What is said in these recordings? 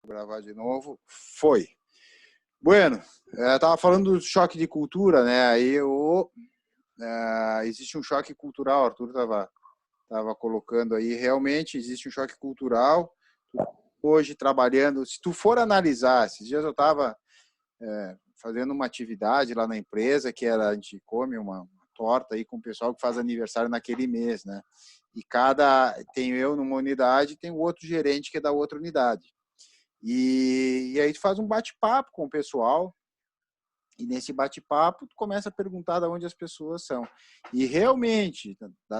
Vou gravar de novo. Foi. Bueno, estava falando do choque de cultura, né? Aí existe um choque cultural, o Arthur estava colocando aí, realmente existe um choque cultural. Hoje, trabalhando, se tu for analisar, esses dias eu estava fazendo uma atividade lá na empresa, que era, a gente come uma torta aí com o pessoal que faz aniversário naquele mês, né? E tem eu numa unidade, tem o outro gerente que é da outra unidade. E aí tu faz um bate-papo com o pessoal, e nesse bate-papo tu começa a perguntar de onde as pessoas são. E realmente,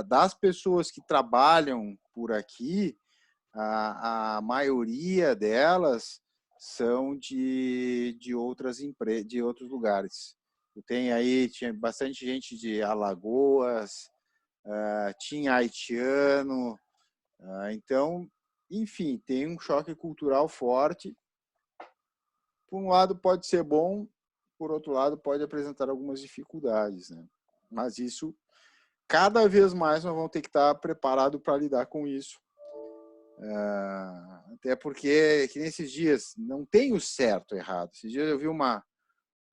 das pessoas que trabalham por aqui, a maioria delas são de outras empresas, de outros lugares. Tem aí, tinha bastante gente de Alagoas, tinha haitiano, então, enfim, tem um choque cultural forte. Por um lado pode ser bom, por outro lado pode apresentar algumas dificuldades, né? Mas isso, cada vez mais nós vamos ter que estar preparado para lidar com isso. Até porque, que nesses dias, não tem o certo ou errado. Esses dias eu vi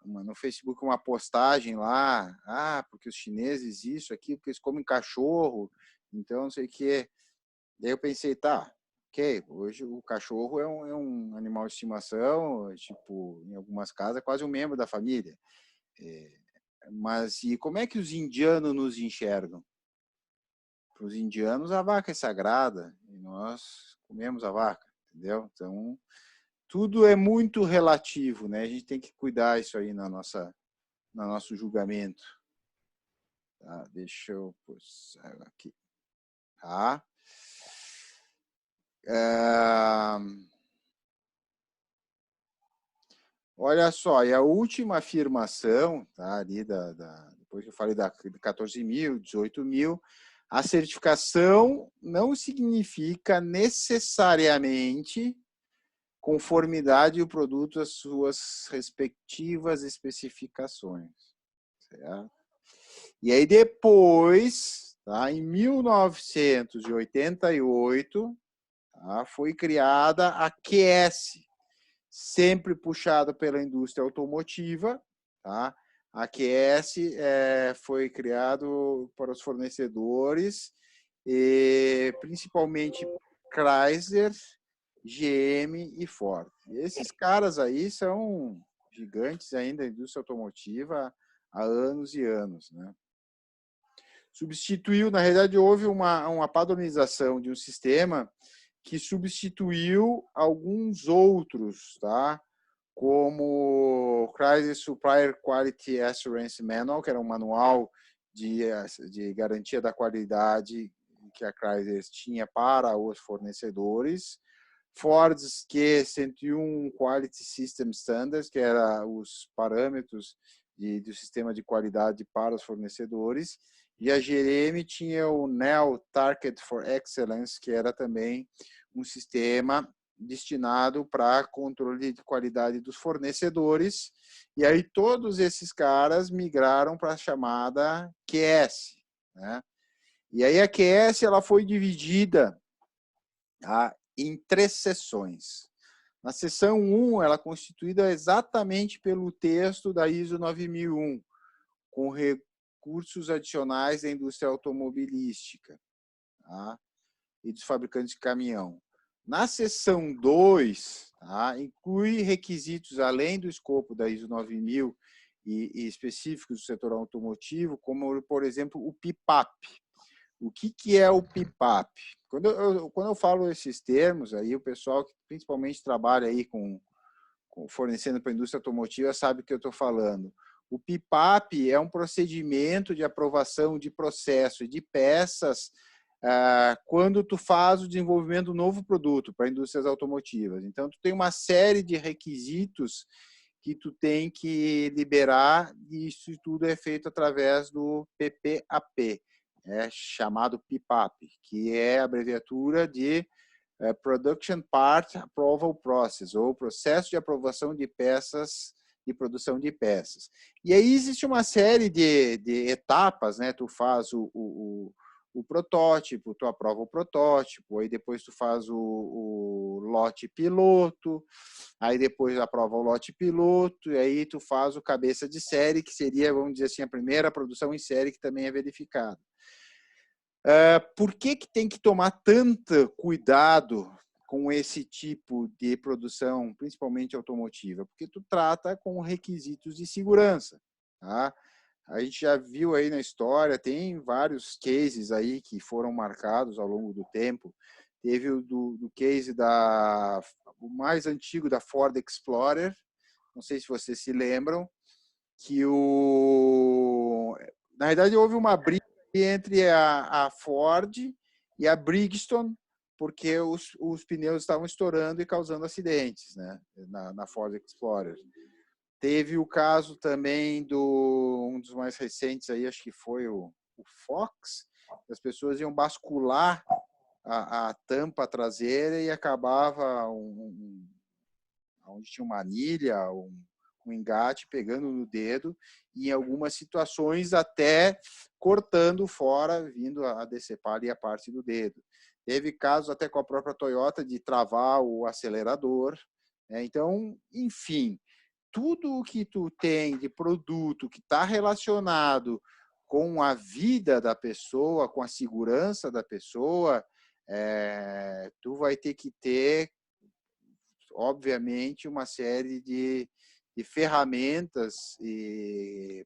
no Facebook uma postagem lá, porque os chineses isso, aqui, porque eles comem cachorro, então não sei o quê. Daí eu pensei, tá, ok, hoje o cachorro é um animal de estimação, tipo, em algumas casas é quase um membro da família. Mas e como é que os indianos nos enxergam? Para os indianos a vaca é sagrada e nós comemos a vaca, entendeu? Então, tudo é muito relativo, né? A gente tem que cuidar isso aí no nosso julgamento. Tá, deixa eu puxar aqui. Tá? Olha só, e a última afirmação, tá, ali depois que eu falei da 14 mil, 18 mil, a certificação não significa necessariamente conformidade do produto às suas respectivas especificações. Certo? E aí depois, tá, em 1988, tá, foi criada a QS, sempre puxada pela indústria automotiva, tá? A QS foi criado para os fornecedores, principalmente Chrysler, GM e Ford. E esses caras aí são gigantes ainda da indústria automotiva há anos e anos, né? Substituiu, na realidade, houve uma padronização de um sistema que substituiu alguns outros, tá? Como Chrysler Supplier Quality Assurance Manual, que era um manual de garantia da qualidade que a Chrysler tinha para os fornecedores. Ford's Q101 Quality System Standards, que era os parâmetros do sistema de qualidade para os fornecedores. E a GM tinha o NEL Target for Excellence, que era também um sistema destinado para controle de qualidade dos fornecedores. E aí todos esses caras migraram para a chamada QS, né? E aí a QS ela foi dividida, tá, em 3 seções. Na seção 1, ela é constituída exatamente pelo texto da ISO 9001, com recursos adicionais da indústria automobilística, tá, e dos fabricantes de caminhão. Na seção 2, tá, inclui requisitos além do escopo da ISO 9000 e específicos do setor automotivo, como, por exemplo, o PIPAP. O que é o PIPAP? Quando eu falo esses termos, aí o pessoal que principalmente trabalha aí fornecendo para a indústria automotiva sabe o que eu estou falando. O PIPAP é um procedimento de aprovação de processo e de peças quando tu faz o desenvolvimento de um novo produto para indústrias automotivas. Então, tu tem uma série de requisitos que tu tem que liberar e isso tudo é feito através do PPAP, chamado PIPAP, que é a abreviatura de Production Part Approval Process, ou processo de aprovação de peças e produção de peças. E aí existe uma série de etapas, né? Tu faz o o protótipo, tu aprova o protótipo, aí depois tu faz o lote piloto, aí depois aprova o lote piloto, e aí tu faz o cabeça de série, que seria, vamos dizer assim, a primeira produção em série que também é verificada. Por que tem que tomar tanto cuidado com esse tipo de produção, principalmente automotiva? Porque tu trata com requisitos de segurança, tá? A gente já viu aí na história, tem vários cases aí que foram marcados ao longo do tempo. Teve o do case o mais antigo da Ford Explorer, não sei se vocês se lembram, que na verdade houve uma briga entre a Ford e a Bridgestone, porque os pneus estavam estourando e causando acidentes, né, na Ford Explorer. Teve o caso também um dos mais recentes aí, acho que foi o Fox, as pessoas iam bascular a tampa traseira e acabava onde tinha uma anilha, um engate pegando no dedo, e em algumas situações até cortando fora, vindo a decepar ali a parte do dedo. Teve casos até com a própria Toyota de travar o acelerador, né? Então, enfim, tudo o que tu tem de produto que está relacionado com a vida da pessoa, com a segurança da pessoa, tu vai ter que ter, obviamente, uma série de ferramentas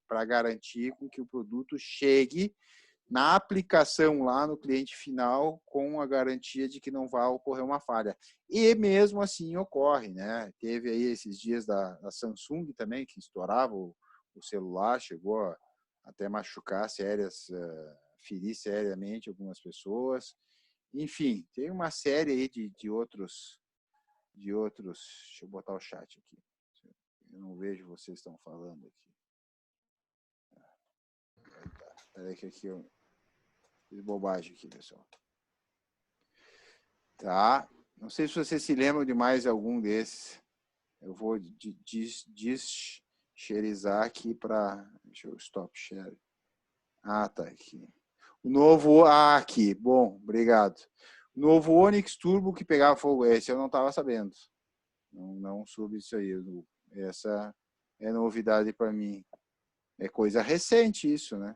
para garantir com que o produto chegue na aplicação lá no cliente final com a garantia de que não vai ocorrer uma falha. E mesmo assim ocorre, né? Teve aí esses dias da Samsung também, que estourava o celular, chegou a até machucar ferir seriamente algumas pessoas. Enfim, tem uma série aí de outros. Deixa eu botar o chat aqui. Eu não vejo vocês estão falando aqui. Espera aí que aqui eu fiz bobagem aqui, pessoal. Tá. Não sei se vocês se lembram de mais algum desses. Eu vou desharizar aqui para... Deixa eu stop share. Ah, tá aqui. O novo... Ah, aqui. Bom, obrigado. O novo Onix Turbo que pegava fogo. Esse eu não estava sabendo. Não soube isso aí. Essa é novidade para mim. É coisa recente isso, né?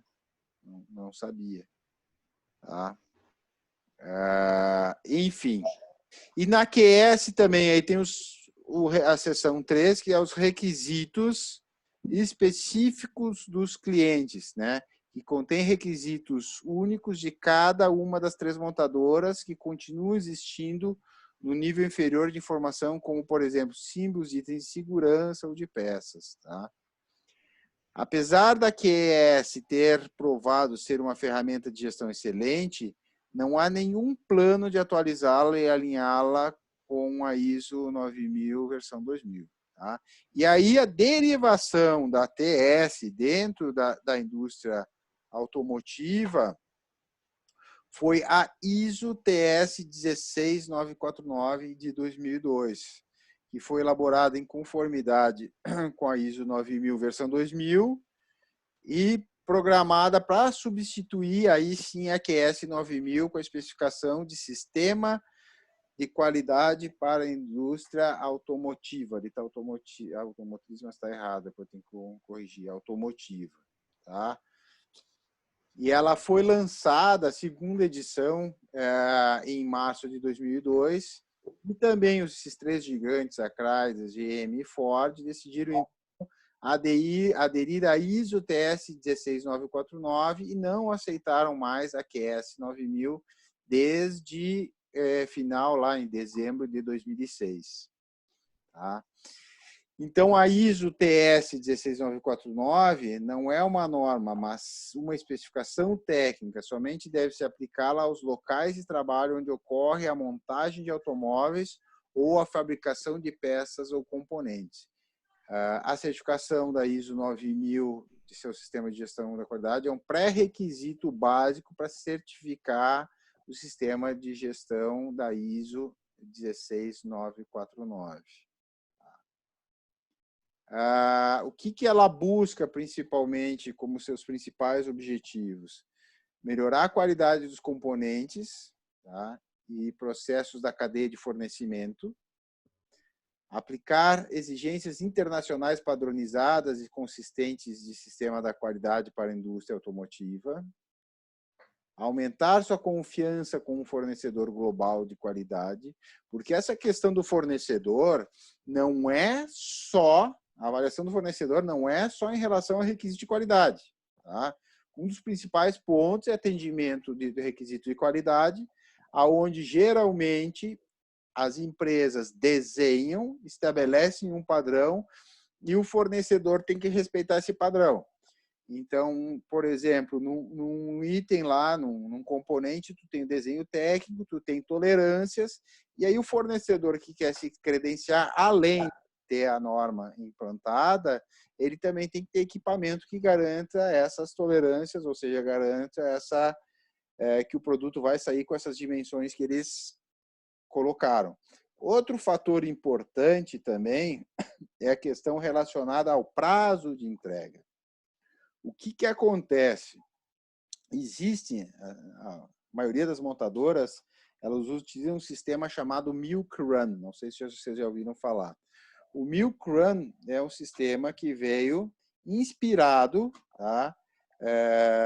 Não sabia. Tá? Enfim. E na QS também aí tem a seção 3, que é os requisitos específicos dos clientes, né? Que contém requisitos únicos de cada uma das 3 montadoras que continuam existindo no nível inferior de informação, como, por exemplo, símbolos de itens de segurança ou de peças. Tá? Apesar da QS ter provado ser uma ferramenta de gestão excelente, não há nenhum plano de atualizá-la e alinhá-la com a ISO 9000 versão 2000. Tá? E aí a derivação da TS dentro da indústria automotiva foi a ISO TS 16949 de 2002, que foi elaborada em conformidade com a ISO 9000 versão 2000 e programada para substituir aí sim a QS 9000 com a especificação de sistema de qualidade para a indústria automotiva. Ali está automotriz, mas está errado, eu tenho que corrigir, automotiva. Tá? E ela foi lançada, a segunda edição, em março de 2002, e também esses 3 gigantes, a Chrysler, GM e Ford, decidiram aderir à ISO TS 16949 e não aceitaram mais a QS 9000 desde final lá em dezembro de 2006. Tá? Então, a ISO TS 16949 não é uma norma, mas uma especificação técnica. Somente deve se aplicá-la aos locais de trabalho onde ocorre a montagem de automóveis ou a fabricação de peças ou componentes. A certificação da ISO 9000 de seu sistema de gestão da qualidade é um pré-requisito básico para certificar o sistema de gestão da ISO 16949. O que ela busca principalmente como seus principais objetivos? melhorar a qualidade dos componentes, tá? E processos da cadeia de fornecimento, aplicar exigências internacionais padronizadas e consistentes de sistema da qualidade para a indústria automotiva, aumentar sua confiança com um fornecedor global de qualidade, porque essa questão do fornecedor não é só, a avaliação do fornecedor não é só em relação ao requisito de qualidade, tá? Um dos principais pontos é atendimento do requisito de qualidade, aonde geralmente as empresas desenham, estabelecem um padrão e o fornecedor tem que respeitar esse padrão. Então, por exemplo, num item lá, num componente, tu tem o desenho técnico, tu tem tolerâncias, e aí o fornecedor que quer se credenciar, além de ter a norma implantada, ele também tem que ter equipamento que garanta essas tolerâncias, ou seja, garanta que o produto vai sair com essas dimensões que eles colocaram. Outro fator importante também é a questão relacionada ao prazo de entrega. O que acontece? Existe, a maioria das montadoras, elas utilizam um sistema chamado Milk Run. Não sei se vocês já ouviram falar. O Milk Run é um sistema que veio inspirado, tá?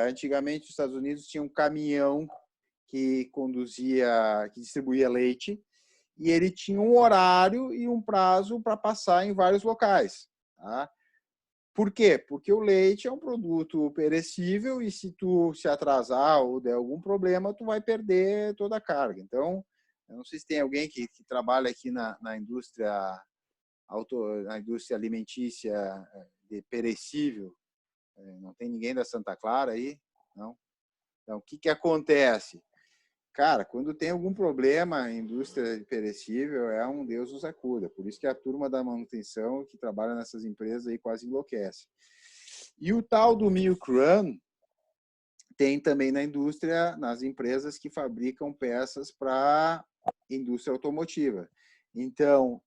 Antigamente, os Estados Unidos tinha um caminhão que distribuía leite, e ele tinha um horário e um prazo para passar em vários locais, tá? Por quê? Porque o leite é um produto perecível e se tu se atrasar ou der algum problema, tu vai perder toda a carga. Então, eu não sei se tem alguém que trabalha aqui na indústria na indústria alimentícia de perecível. Não tem ninguém da Santa Clara aí? Não? Então, o que acontece? Cara, quando tem algum problema a indústria perecível, é um Deus nos acuda. Por isso que a turma da manutenção que trabalha nessas empresas aí quase enlouquece. E o tal do Milk Run tem também na indústria, nas empresas que fabricam peças para indústria automotiva. Então,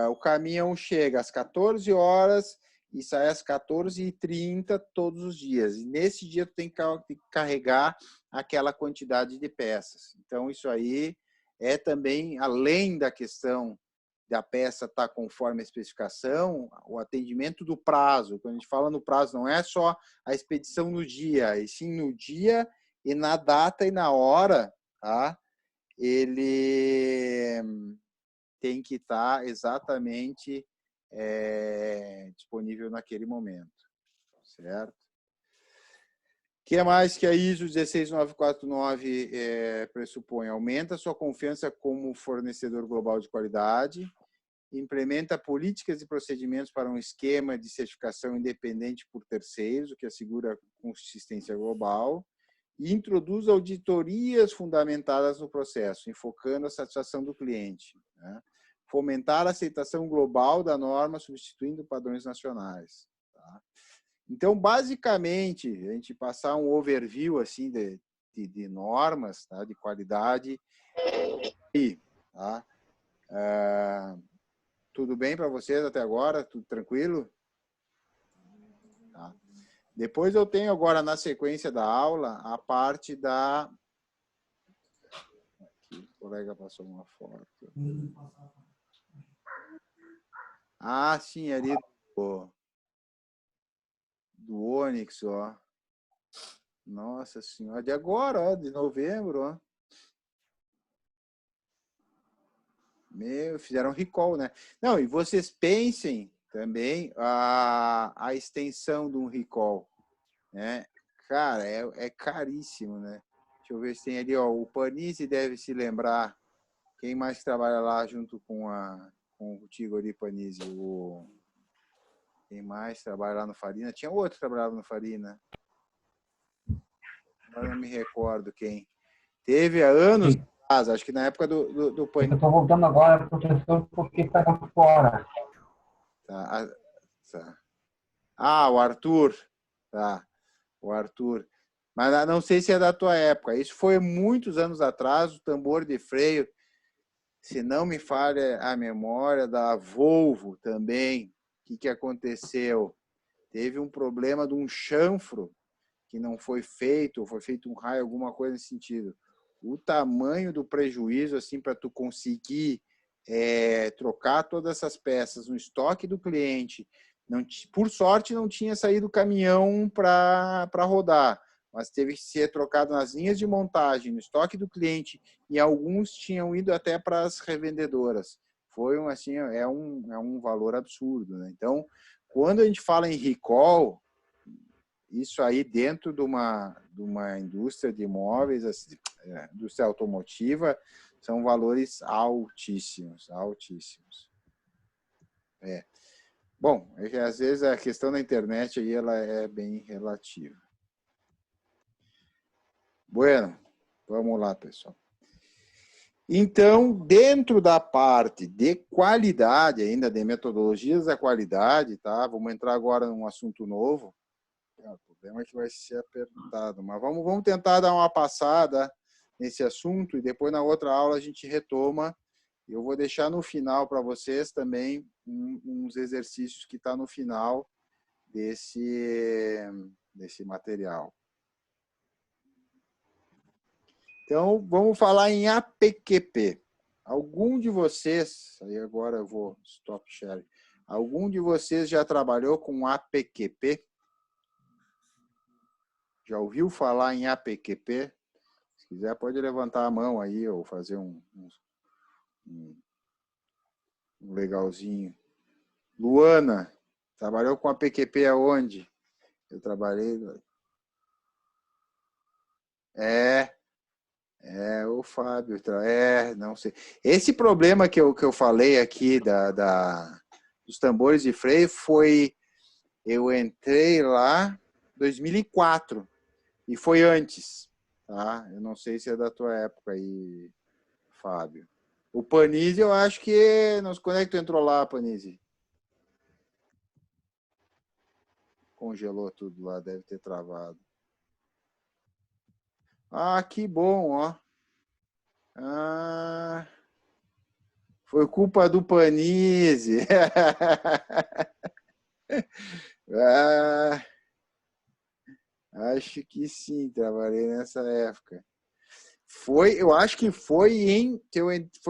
o caminhão chega às 14 horas e sai às 14h30 todos os dias. E nesse dia tu tem que carregar aquela quantidade de peças. Então, isso aí é também, além da questão da peça estar conforme a especificação, o atendimento do prazo. Quando a gente fala no prazo, não é só a expedição no dia, e sim no dia e na data e na hora, tá? Ele tem que estar exatamente disponível naquele momento, certo? O que mais que a ISO 16949 pressupõe? Aumenta a sua confiança como fornecedor global de qualidade, implementa políticas e procedimentos para um esquema de certificação independente por terceiros, o que assegura consistência global, e introduz auditorias fundamentadas no processo, enfocando a satisfação do cliente, né? Fomentar a aceitação global da norma, substituindo padrões nacionais. Tá? Então, basicamente, a gente passar um overview assim de normas, tá? De qualidade. E, tá? Tudo bem para vocês até agora? Tudo tranquilo? Tá. Depois eu tenho agora, na sequência da aula, a parte da... Aqui, o colega passou uma foto. Ah, sim, ali do Onix, ó. Nossa senhora, de agora, ó, de novembro, ó. Fizeram recall, né? Não, e vocês pensem também a extensão de um recall, né? Cara, é caríssimo, né? Deixa eu ver se tem ali, ó, o Panizzi deve se lembrar. Quem mais trabalha lá junto com contigo ali, Panizzi? Quem mais trabalha lá no Farina? Tinha outro que trabalhava no Farina. Agora não me recordo quem. Teve há anos atrás, acho que na época do Panizzi. Eu estou voltando agora, professor, porque está fora. Tá. Ah, o Arthur. Tá. O Arthur. Mas não sei se é da tua época. Isso foi muitos anos atrás, o tambor de freio, se não me falha a memória, da Volvo também. O que aconteceu? Teve um problema de um chanfro que não foi feito, ou foi feito um raio, alguma coisa nesse sentido. O tamanho do prejuízo, assim, para tu conseguir trocar todas essas peças no estoque do cliente, não, por sorte não tinha saído o caminhão para rodar, mas teve que ser trocado nas linhas de montagem, no estoque do cliente, e alguns tinham ido até para as revendedoras. Foi assim, é um valor absurdo, né? Então, quando a gente fala em recall, isso aí dentro de uma indústria de imóveis, indústria automotiva, são valores altíssimos, altíssimos. Bom, é que às vezes a questão da internet aí ela é bem relativa. Bueno, vamos lá, pessoal. Então, dentro da parte de qualidade, ainda de metodologias da qualidade, tá? Vamos entrar agora num assunto novo. O problema é que vai ser apertado, mas vamos tentar dar uma passada nesse assunto e depois na outra aula a gente retoma. Eu vou deixar no final para vocês também uns exercícios que está no final desse material. Então, vamos falar em APQP. Algum de vocês, aí agora eu vou stop share, algum de vocês já trabalhou com APQP? Já ouviu falar em APQP? Se quiser, pode levantar a mão aí ou fazer um legalzinho. Luana, trabalhou com APQP aonde? Eu trabalhei... o Fábio, não sei. Esse problema que eu falei aqui dos tambores de freio foi, eu entrei lá em 2004 e foi antes, tá? Eu não sei se é da tua época aí, Fábio. O Panizzi, eu acho que, quando é que tu entrou lá, Panizzi? Congelou tudo lá, deve ter travado. Ah, que bom, ó. Ah... Foi culpa do Panizzi. Acho que sim, trabalhei nessa época. Eu acho que foi em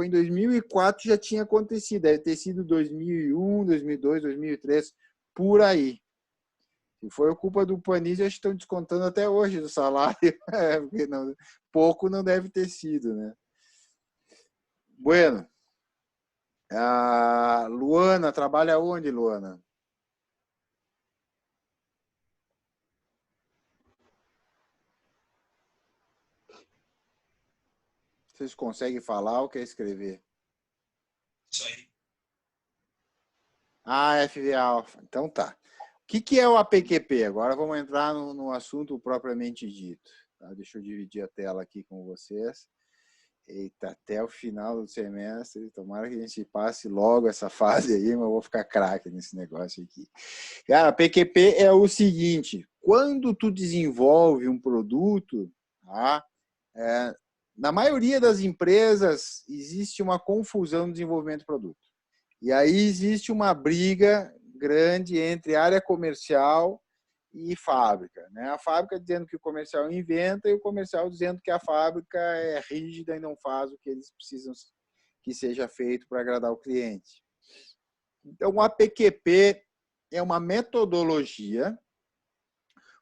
2004 já tinha acontecido. Deve ter sido 2001, 2002, 2003, por aí. E foi culpa do Panizzi, acho que estão descontando até hoje do salário. Porque pouco não deve ter sido, né? Bueno. Luana, trabalha onde, Luana? Vocês conseguem falar ou quer escrever? Isso aí. FV Alpha. Então tá. O que é o APQP? Agora vamos entrar no assunto propriamente dito. Tá? Deixa eu dividir a tela aqui com vocês. Eita, até o final do semestre. Tomara que a gente passe logo essa fase aí, mas eu vou ficar craque nesse negócio aqui. Cara, PQP é o seguinte: quando tu desenvolve um produto, tá? Na maioria das empresas existe uma confusão no desenvolvimento do produto. E aí existe uma briga grande entre área comercial e fábrica, né? A fábrica dizendo que o comercial inventa e o comercial dizendo que a fábrica é rígida e não faz o que eles precisam que seja feito para agradar o cliente. Então, o APQP é uma metodologia.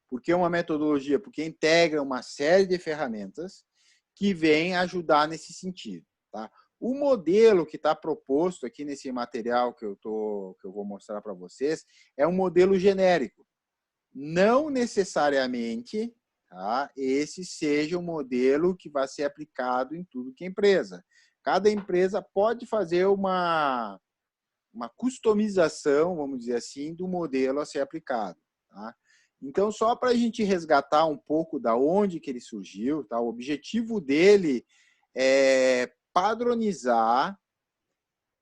Por que uma metodologia? Porque integra uma série de ferramentas que vêm ajudar nesse sentido, tá? O modelo que está proposto aqui nesse material que eu vou mostrar para vocês é um modelo genérico. Não necessariamente, tá, esse seja um modelo que vai ser aplicado em tudo que é empresa. Cada empresa pode fazer uma customização, vamos dizer assim, do modelo a ser aplicado. Tá? Então, só para a gente resgatar um pouco da onde que ele surgiu, tá? O objetivo dele é padronizar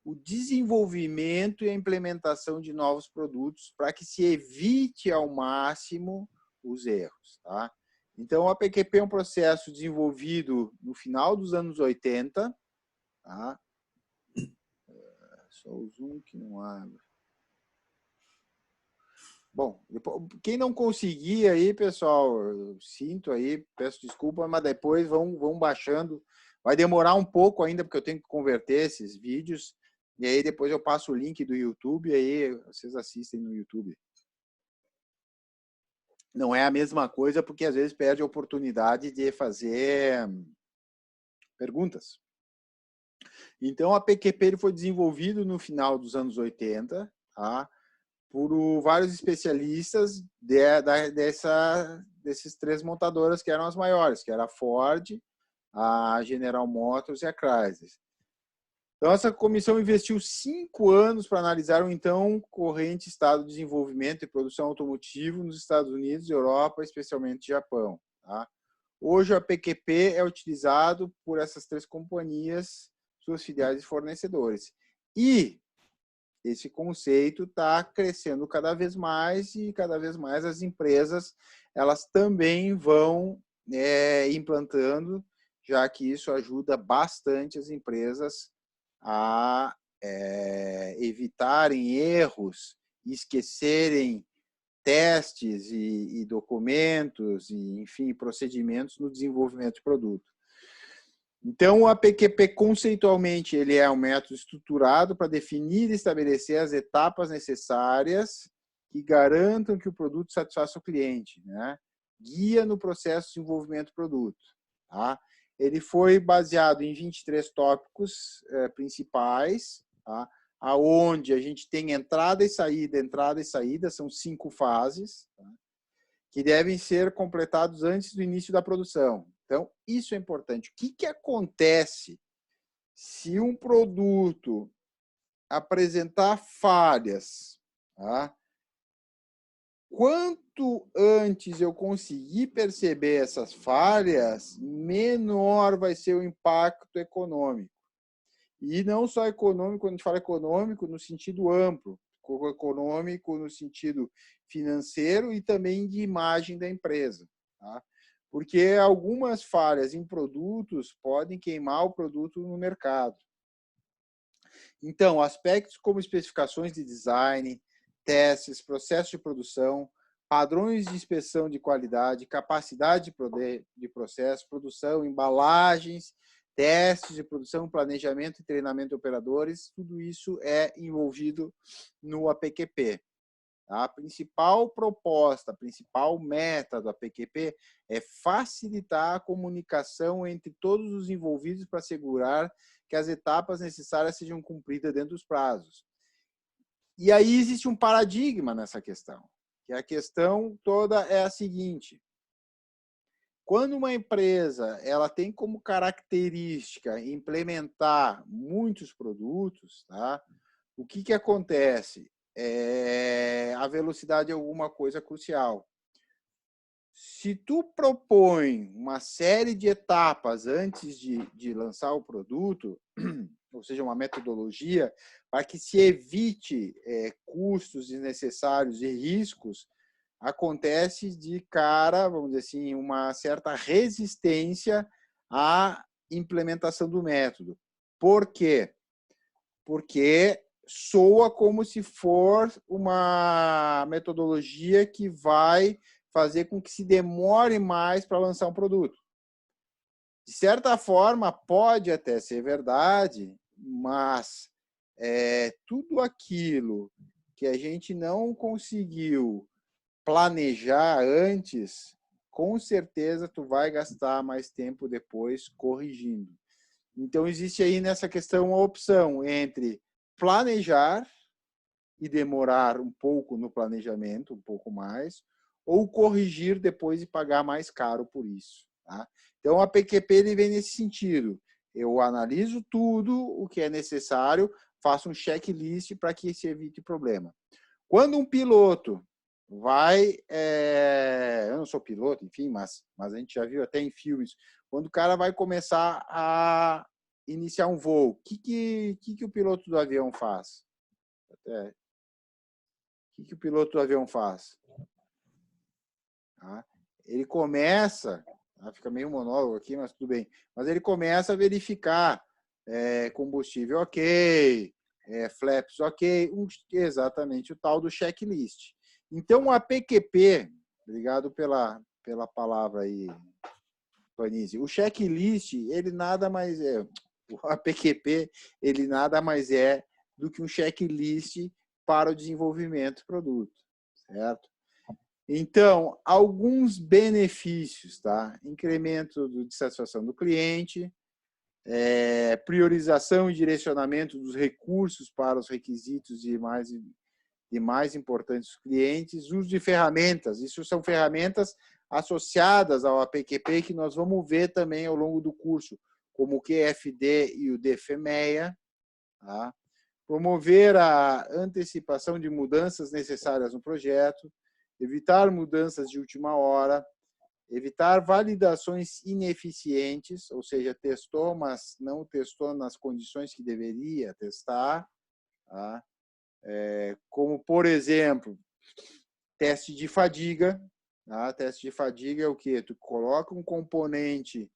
o desenvolvimento e a implementação de novos produtos para que se evite ao máximo os erros. Tá? Então, o APQP é um processo desenvolvido no final dos anos 80. Tá? Só o Zoom que não abre. Bom, quem não conseguir aí, pessoal, eu sinto aí, peço desculpa, mas depois vão baixando. Vai demorar um pouco ainda, porque eu tenho que converter esses vídeos. E aí depois eu passo o link do YouTube, e aí vocês assistem no YouTube. Não é a mesma coisa, porque às vezes perde a oportunidade de fazer perguntas. Então, a PQP ele foi desenvolvido no final dos anos 80, tá? Por vários especialistas desses três montadoras que eram as maiores, que era a Ford, a General Motors e a Chrysler. Então, essa comissão investiu 5 anos para analisar o então corrente estado de desenvolvimento e produção automotivo nos Estados Unidos, Europa, especialmente Japão. Tá? Hoje, a PQP é utilizado por essas três companhias, suas filiais e fornecedores. E esse conceito está crescendo cada vez mais e cada vez mais as empresas elas também vão implantando, já que isso ajuda bastante as empresas a evitarem erros, esquecerem testes e documentos, e, enfim, procedimentos no desenvolvimento de produto. Então, o APQP, conceitualmente, ele é um método estruturado para definir e estabelecer as etapas necessárias que garantam que o produto satisfaça o cliente, né? Guia no processo de desenvolvimento do produto. Tá? Ele foi baseado em 23 tópicos principais, tá? Aonde a gente tem entrada e saída, são 5 fases, tá? Que devem ser completados antes do início da produção. Então, isso é importante. O que acontece se um produto apresentar falhas? Tá? Quanto antes eu conseguir perceber essas falhas, menor vai ser o impacto econômico. E não só econômico, quando a gente fala econômico, no sentido amplo, econômico no sentido financeiro e também de imagem da empresa. Tá? Porque algumas falhas em produtos podem queimar o produto no mercado. Então, aspectos como especificações de design, testes, processo de produção, padrões de inspeção de qualidade, capacidade de processo, produção, embalagens, testes de produção, planejamento e treinamento de operadores, tudo isso é envolvido no APQP. A principal proposta, a principal meta do APQP é facilitar a comunicação entre todos os envolvidos para assegurar que as etapas necessárias sejam cumpridas dentro dos prazos. E aí existe um paradigma nessa questão, que a questão toda é a seguinte: quando uma empresa ela tem como característica implementar muitos produtos, tá? O que acontece? A velocidade é alguma coisa crucial. Se tu propõe uma série de etapas antes de lançar o produto, ou seja, uma metodologia, para que se evite custos desnecessários e riscos, acontece de cara, vamos dizer assim, uma certa resistência à implementação do método. Por quê? Porque soa como se for uma metodologia que vai fazer com que se demore mais para lançar um produto. De certa forma, pode até ser verdade, mas tudo aquilo que a gente não conseguiu planejar antes, com certeza tu vai gastar mais tempo depois corrigindo. Então, existe aí nessa questão uma opção entre planejar e demorar um pouco no planejamento, um pouco mais, ou corrigir depois e pagar mais caro por isso. Tá? Então, a PQP ele vem nesse sentido. Eu analiso tudo o que é necessário, faço um checklist para que se evite problema. Quando um piloto vai... eu não sou piloto, enfim, mas a gente já viu até em filmes, quando o cara vai começar a iniciar um voo, o que o piloto do avião faz? O que o piloto do avião faz? Tá? Ele começa, fica meio monólogo aqui, mas tudo bem, mas ele começa a verificar combustível ok, flaps ok, exatamente o tal do checklist. Então, o APQP, obrigado pela palavra aí, Vanise. O checklist, ele nada mais é, o APQP, ele nada mais é do que um checklist para o desenvolvimento do produto, certo? Então, alguns benefícios, tá? Incremento de satisfação do cliente, priorização e direcionamento dos recursos para os requisitos de mais importantes dos clientes, uso de ferramentas, isso são ferramentas associadas ao APQP que nós vamos ver também ao longo do curso, como o QFD e o DFMEA, tá? Promover a antecipação de mudanças necessárias no projeto, evitar mudanças de última hora, evitar validações ineficientes, ou seja, testou, mas não testou nas condições que deveria testar, tá? Como, por exemplo, teste de fadiga. Tá? Teste de fadiga é o quê? Tu coloca um componente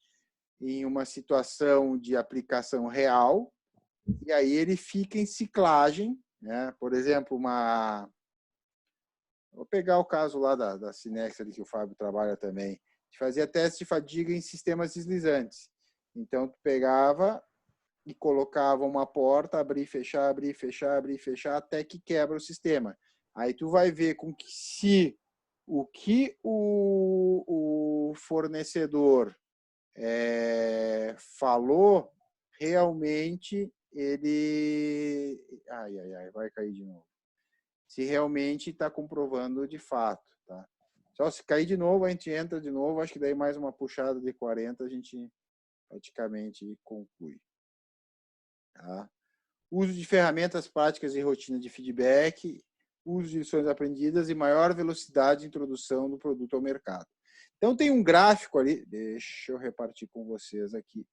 em uma situação de aplicação real e aí ele fica em ciclagem, né? Por exemplo, vou pegar o caso lá da Cinex, ali que o Fábio trabalha também. A gente fazia teste de fadiga em sistemas deslizantes. Então, tu pegava e colocava uma porta, abrir, fechar, abrir, fechar, abrir, fechar, até que quebra o sistema. Aí tu vai ver com que se o que o fornecedor falou, realmente ele... Ai, vai cair de novo. Se realmente está comprovando de fato. Tá? Só se cair de novo, a gente entra de novo, acho que daí mais uma puxada de 40, a gente praticamente conclui. Tá? Uso de ferramentas práticas e rotina de feedback, uso de lições aprendidas e maior velocidade de introdução do produto ao mercado. Então, tem um gráfico ali, deixa eu repartir com vocês aqui.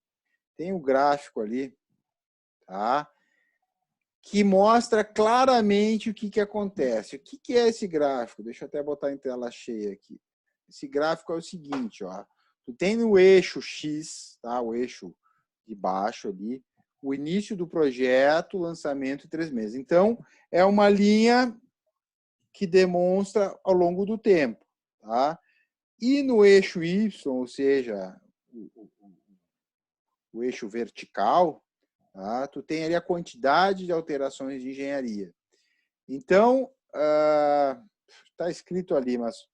Tem um gráfico ali, tá? Que mostra claramente o que acontece. O que é esse gráfico? Deixa eu até botar em tela cheia aqui. Esse gráfico é o seguinte, ó. Tu tem no eixo X, tá? O eixo de baixo ali, o início do projeto, lançamento e 3 meses. Então, é uma linha que demonstra ao longo do tempo. Tá? E no eixo Y, ou seja, o eixo vertical, tá? Tu tem ali a quantidade de alterações de engenharia. Então, está escrito ali, mas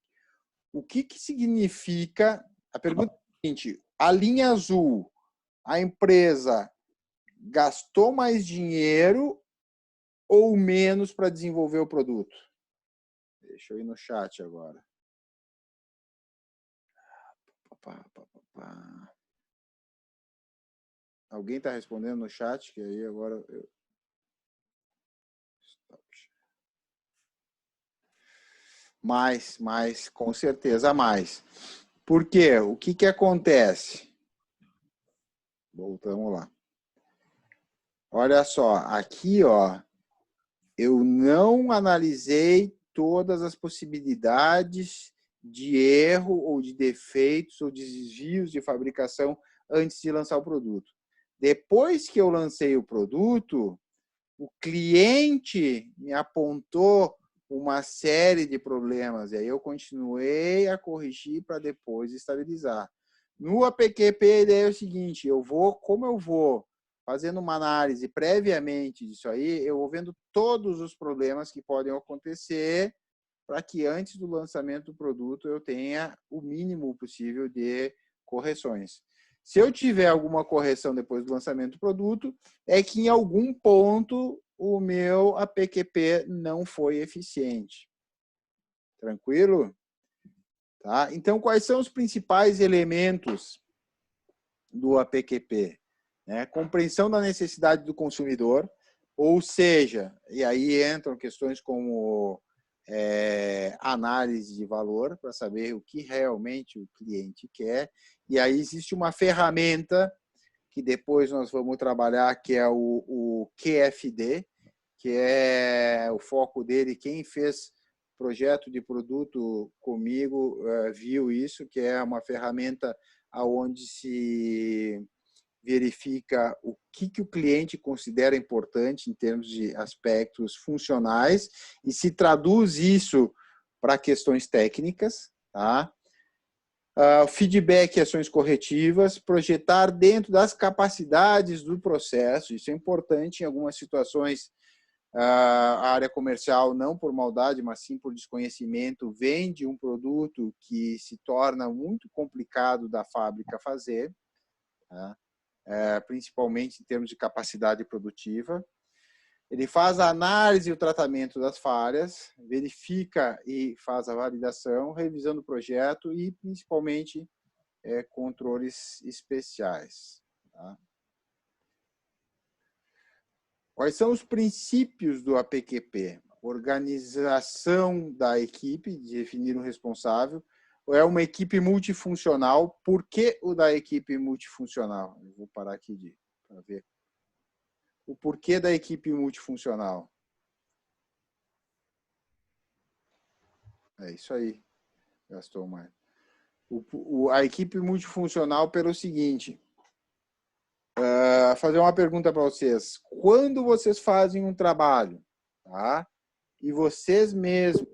o que significa... A pergunta é a seguinte, a linha azul, a empresa gastou mais dinheiro ou menos para desenvolver o produto? Deixa eu ir no chat agora. Alguém está respondendo no chat? Que aí agora eu... Mais, com certeza mais. Por quê? O que acontece? Voltamos lá. Olha só, aqui, ó, eu não analisei todas as possibilidades de erro ou de defeitos ou de desvios de fabricação antes de lançar o produto. Depois que eu lancei o produto, o cliente me apontou uma série de problemas, e aí eu continuei a corrigir para depois estabilizar. No APQP, a ideia é o seguinte, como eu vou fazendo uma análise previamente disso aí, eu vou vendo todos os problemas que podem acontecer para que antes do lançamento do produto eu tenha o mínimo possível de correções. Se eu tiver alguma correção depois do lançamento do produto, é que em algum ponto o meu APQP não foi eficiente. Tranquilo? Tá? Então, quais são os principais elementos do APQP? Compreensão da necessidade do consumidor, ou seja, e aí entram questões como análise de valor, para saber o que realmente o cliente quer. E aí existe uma ferramenta que depois nós vamos trabalhar, que é o QFD, que é o foco dele. Quem fez projeto de produto comigo viu isso, que é uma ferramenta onde se verifica o que o cliente considera importante em termos de aspectos funcionais e se traduz isso para questões técnicas, tá? Feedback e ações corretivas, projetar dentro das capacidades do processo, isso é importante em algumas situações. A área comercial, não por maldade, mas sim por desconhecimento, vende um produto que se torna muito complicado da fábrica fazer, tá? Principalmente em termos de capacidade produtiva. Ele faz a análise e o tratamento das falhas, verifica e faz a validação, revisando o projeto e, principalmente, controles especiais. Tá? Quais são os princípios do APQP? Organização da equipe, definir um responsável. É uma equipe multifuncional. Por que o da equipe multifuncional? Eu vou parar aqui para ver. O porquê da equipe multifuncional. É isso aí. Gastou mais. A equipe multifuncional pelo seguinte. Fazer uma pergunta para vocês. Quando vocês fazem um trabalho, tá? E vocês mesmos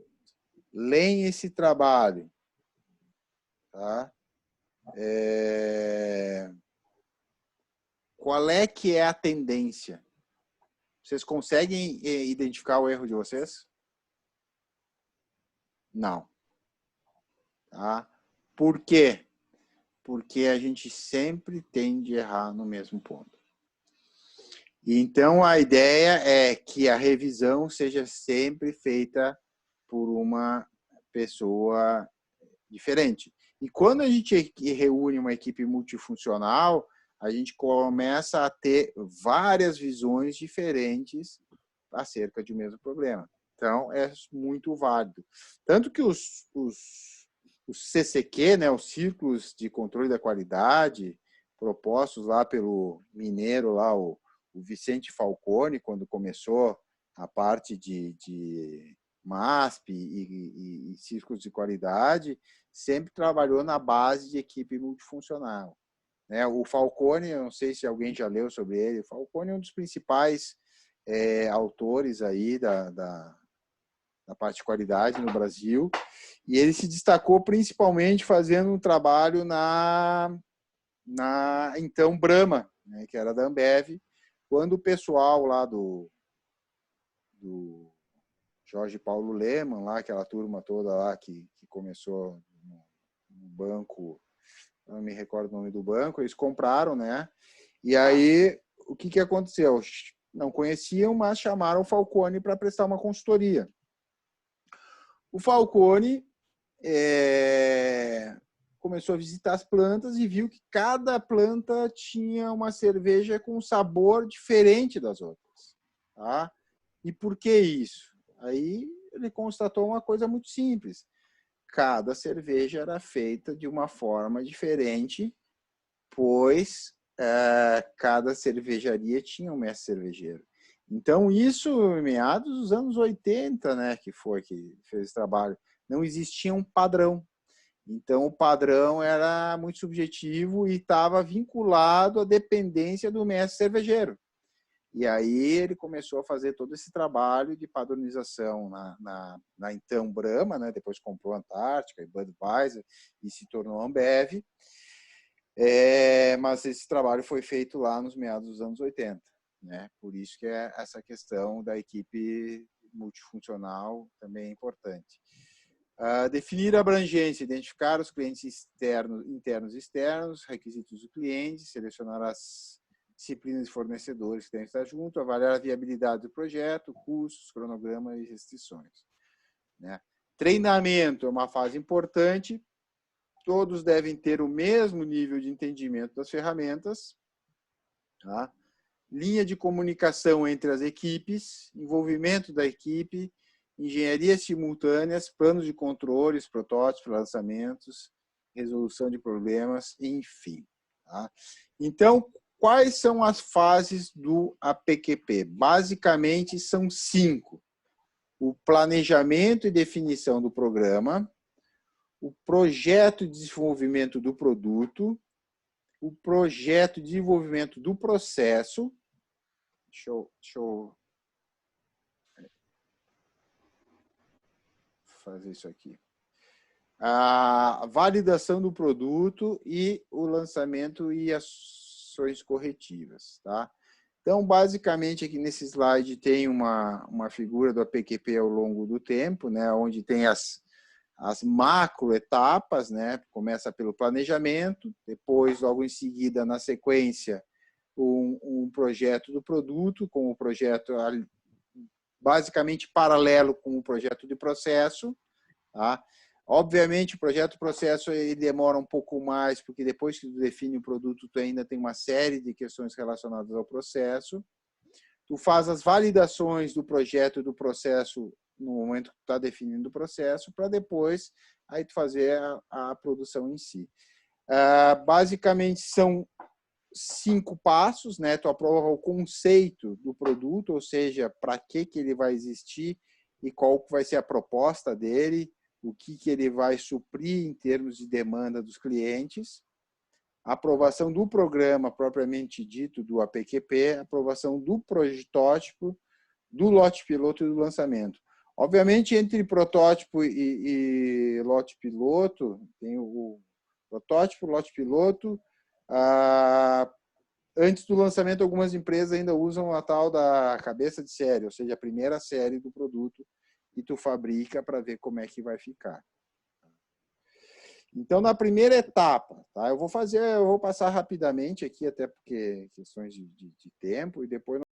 leem esse trabalho, tá? Qual é que é a tendência? Vocês conseguem identificar o erro de vocês? Não. Tá? Por quê? Porque a gente sempre tende a errar no mesmo ponto. Então, a ideia é que a revisão seja sempre feita por uma pessoa diferente. E quando a gente reúne uma equipe multifuncional, a gente começa a ter várias visões diferentes acerca de um mesmo problema. Então, é muito válido. Tanto que os CCQ, né, os Círculos de Controle da Qualidade, propostos lá pelo mineiro, lá, o Vicente Falcone, quando começou a parte de MASP e Círculos de Qualidade, sempre trabalhou na base de equipe multifuncional. O Falcone, eu não sei se alguém já leu sobre ele, o Falcone é um dos principais autores aí da parte de qualidade no Brasil, e ele se destacou principalmente fazendo um trabalho na então Brahma, né, que era da Ambev, quando o pessoal lá do Jorge Paulo Lemann, lá, aquela turma toda lá que começou no banco, não me recordo o nome do banco, eles compraram, né? E aí, o que aconteceu? Não conheciam, mas chamaram o Falcone para prestar uma consultoria. O Falcone começou a visitar as plantas e viu que cada planta tinha uma cerveja com um sabor diferente das outras. Tá? E por que isso? Aí ele constatou uma coisa muito simples. Cada cerveja era feita de uma forma diferente, pois cada cervejaria tinha um mestre cervejeiro. Então, isso em meados dos anos 80, né, que fez esse trabalho, não existia um padrão. Então, o padrão era muito subjetivo e estava vinculado à dependência do mestre cervejeiro. E aí ele começou a fazer todo esse trabalho de padronização na então Brahma, né? Depois comprou a Antártica e Budweiser e se tornou Ambev. Mas esse trabalho foi feito lá nos meados dos anos 80. Né? Por isso que essa questão da equipe multifuncional também é importante. Definir a abrangência, identificar os clientes internos e externos, requisitos do cliente, selecionar as disciplinas de fornecedores que devem estar junto, avaliar a viabilidade do projeto, custos, cronograma e restrições. Né? Treinamento é uma fase importante, todos devem ter o mesmo nível de entendimento das ferramentas, tá? Linha de comunicação entre as equipes, envolvimento da equipe, engenharia simultâneas, planos de controles, protótipos, lançamentos, resolução de problemas, enfim. Tá? Então, quais são as fases do APQP? Basicamente, são 5. O planejamento e definição do programa, o projeto de desenvolvimento do produto, o projeto de desenvolvimento do processo. Deixa eu fazer isso aqui. A validação do produto e o lançamento e ações corretivas, tá? Então, basicamente, aqui nesse slide tem uma figura do APQP ao longo do tempo, né, onde tem as macroetapas, né, começa pelo planejamento, depois, logo em seguida, na sequência, um projeto do produto, com o projeto basicamente paralelo com o projeto de processo, tá? Obviamente, o projeto de processo ele demora um pouco mais, porque depois que tu define o produto, tu ainda tem uma série de questões relacionadas ao processo. Tu faz as validações do projeto e do processo no momento que tu está definindo o processo, para depois aí tu fazer a produção em si. Basicamente, são 5 passos, né? Tu aprova o conceito do produto, ou seja, para que ele vai existir e qual vai ser a proposta dele, o que ele vai suprir em termos de demanda dos clientes, a aprovação do programa propriamente dito do APQP, a aprovação do protótipo, do lote piloto e do lançamento. Obviamente, entre protótipo e lote piloto, tem o protótipo, lote piloto. Antes do lançamento, algumas empresas ainda usam a tal da cabeça de série, ou seja, a primeira série do produto que tu fabrica para ver como é que vai ficar. Então, na primeira etapa, tá? Eu vou passar rapidamente aqui, até porque questões de tempo, e depois